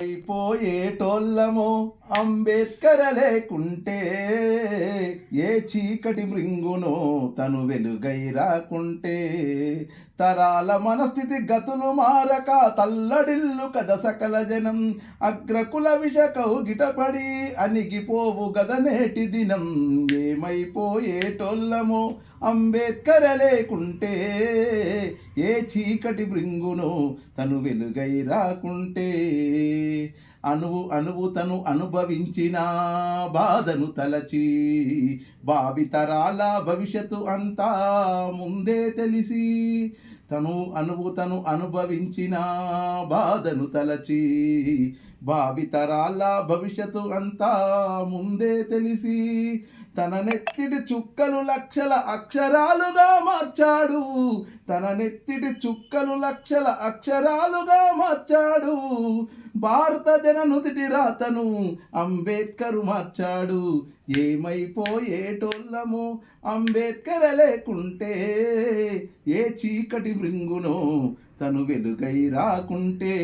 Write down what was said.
అయిపోయేటోళ్ళము అంబేద్కర్ లేకుంటే, ఏ చీకటి మృంగునో తను వెలుగై రాకుంటే, తరాల మనస్థితి గతులు మారక తల్లడిల్లు కథ సకల జనం, అగ్రకుల విష కౌగిటపడి అణిగిపోవు గదనేటి దినం. ఏమైపోయేటోళ్ళము అంబేద్కర్ లేకుంటే, ఏ చీకటి మృంగునో తను వెలుగై రాకుంటే, అణువు తను అనుభవించిన బాధను తలచి, భావితరాల భవిష్యత్తు అంతా ముందే తెలిసి, తను అనుభవించిన బాధను తలచి, భావితరాల భవిష్యత్తు అంతా ముందే తెలిసి, తన నెత్తిటి చుక్కలు లక్షల అక్షరాలుగా మార్చాడు, తన నెత్తిటి చుక్కలు లక్షల అక్షరాలుగా మార్చాడు, భారత జన నుదిటి రాతను అంబేద్కరు మార్చాడు. ఏమైపోయేటోళ్ళము అంబేద్కర్ లేకుంటే, ఏ చీకటి మృంగునో తను వెలుగై రాకుంటే.